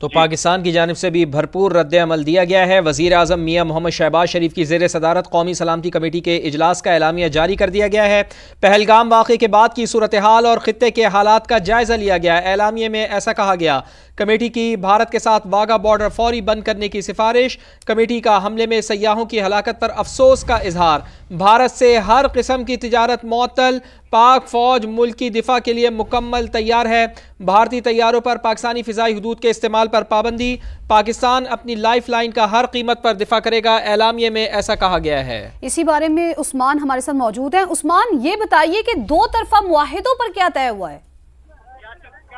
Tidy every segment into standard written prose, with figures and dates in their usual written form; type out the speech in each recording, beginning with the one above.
तो पाकिस्तान की जानिब से भी भरपूर रद्द अमल दिया गया है। वज़ीर आज़म मियां मोहम्मद शहबाज शरीफ की ज़ेर सदारत कौमी सलामती कमेटी के इजलास का एलामिया जारी कर दिया गया है। पहलगाम वाक़े के बाद की सूरत हाल और ख़ित्ते के हालात का जायज़ा लिया गया। एलामिया में ऐसा कहा गया, कमेटी की भारत के साथ वाघा बॉर्डर फौरी बंद करने की सिफारिश, कमेटी का हमले में सयाहों की हलाकत पर अफसोस का इजहार, भारत से हर किस्म की तिजारत मुअत्तल, पाक फौज मुल्क की दिफा के लिए मुकम्मल तैयार है, भारतीय तैयारों पर पाकिस्तानी फिजाई हदूद के इस्तेमाल पर पाबंदी, पाकिस्तान अपनी लाइफ लाइन का हर कीमत पर दिफा करेगा। एलामिया में ऐसा कहा गया है। इसी बारे में उस्मान हमारे साथ मौजूद हैं। उस्मान, ये बताइए कि दो तरफा मुआहिदों पर क्या तय हुआ है?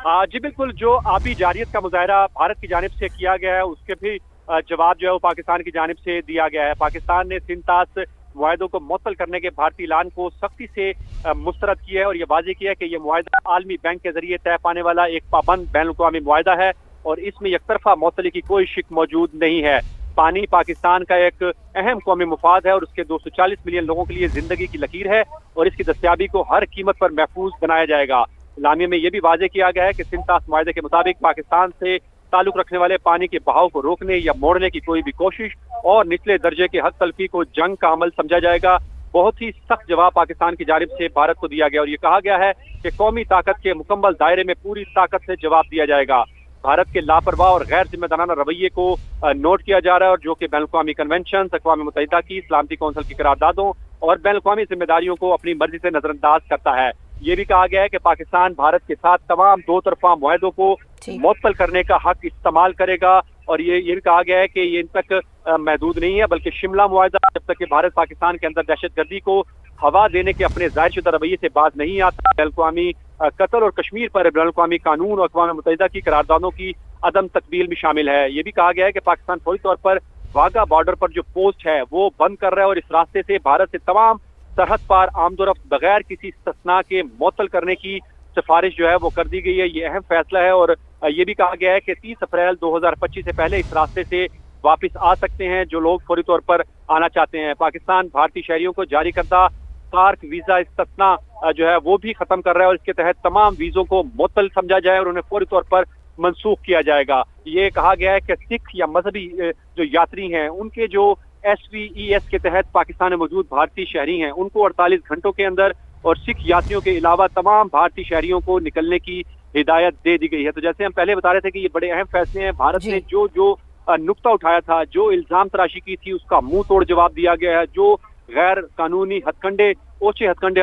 जी बिल्कुल, जो आबी जारियत का मुजाहरा भारत की जानिब से किया गया है उसके भी जवाब जो है वो पाकिस्तान की जानिब से दिया गया है। पाकिस्तान ने सिंतास मुआहिदों को मुअत्तल करने के भारतीय ऐलान को सख्ती से मुस्तरद किया है और ये वाज़ेह किया है कि यह मुआहिदा आलमी बैंक के जरिए तय पाने वाला एक पाबंद बैन अक़वामी मुआहिदा है और इसमें यकतरफा मुअत्तली की कोई शिक मौजूद नहीं है। पानी पाकिस्तान का एक अहम कौमी मुफाद है और उसके 240 मिलियन लोगों के लिए जिंदगी की लकीर है और इसकी दस्तयाबी को हर कीमत पर महफूज बनाया जाएगा। इलामिया में यह भी वाज़ेह किया गया है कि सिंतास मुआहिदे के मुताबिक पाकिस्तान से ताल्लुक रखने वाले पानी के बहाव को रोकने या मोड़ने की कोई भी कोशिश और निचले दर्जे के हक तलफी को जंग का अमल समझा जाएगा। बहुत ही सख्त जवाब पाकिस्तान की जानिब से भारत को दिया गया और ये कहा गया है कि कौमी ताकत के मुकम्मल दायरे में पूरी ताकत से जवाब दिया जाएगा। भारत के लापरवाह और गैर जिम्मेदाराना रवैये को नोट किया जा रहा है और जो कि बैन अक़वामी कन्वेंशन, अक़वाम मुत्तहिदा की सलामती कौंसिल की करारदादों और बैन अक़वामी जिम्मेदारियों को अपनी मर्जी से नजरअंदाज करता है। ये भी कहा गया है कि पाकिस्तान भारत के साथ तमाम दो तरफा मुआहिदों को मुअत्तल करने का हक इस्तेमाल करेगा और ये भी कहा गया है कि ये इन तक महदूद नहीं है बल्कि शिमला मुआहिदा जब तक कि भारत पाकिस्तान के अंदर दहशतगर्दी को हवा देने के अपने ज़ाहिरशुदा रवैये से बात नहीं आता, बैन अक़वामी कत्ल और कश्मीर पर बैन अक़वामी कानून और अक़वाम मुत्तहिदा की करारदादों की अदम तकमील भी शामिल है। ये भी कहा गया है कि पाकिस्तान फौरी तौर पर वाघा बॉर्डर पर जो पोस्ट है वो बंद कर रहा है और इस रास्ते से भारत से तमाम सरहद पार आमदोरफ्त बगैर किसी इस्तिस्ना के मुअत्तल करने की सिफारिश जो है वो कर दी गई है। ये अहम फैसला है और ये भी कहा गया है कि 30 अप्रैल 2025 से पहले इस रास्ते से वापस आ सकते हैं जो लोग फौरी तौर पर आना चाहते हैं। पाकिस्तान भारतीय शहरियों को जारी करता सार्क वीजा इस्तिस्ना जो है वो भी खत्म कर रहा है और इसके तहत तमाम वीजों को मुअत्तल समझा जाए और उन्हें फौरी तौर पर मनसूख किया जाएगा। ये कहा गया है कि सिख या मजहबी जो यात्री हैं उनके जो SVES के तहत पाकिस्तान में मौजूद भारतीय शहरी हैं उनको 48 घंटों के अंदर और सिख यात्रियों के अलावा तमाम भारतीय शहरियों को निकलने की हिदायत दे दी गई है। तो जैसे हम पहले बता रहे थे कि ये बड़े अहम फैसले हैं। भारत ने जो नुक्ता उठाया था, जो इल्जाम तराशी की थी, उसका मुंह तोड़ जवाब दिया गया है। जो गैर कानूनी हथकंडे, ओछे हथकंडे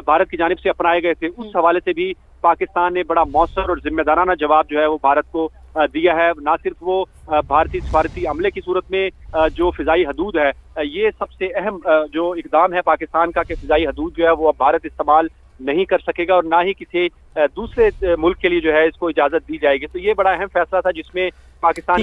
भारत की जानिब से अपनाए गए थे उस हवाले से भी पाकिस्तान ने बड़ा मौसर और जिम्मेदाराना जवाब जो है वो भारत को दिया है। ना सिर्फ वो भारतीय सफारती अमले की सूरत में जो फिजाई हदूद है, ये सबसे अहम जो इकदाम है पाकिस्तान का कि फिजाई हदूद जो है वो अब भारत इस्तेमाल नहीं कर सकेगा और ना ही किसी दूसरे मुल्क के लिए जो है इसको इजाजत दी जाएगी। तो ये बड़ा अहम फैसला था जिसमें पाकिस्तान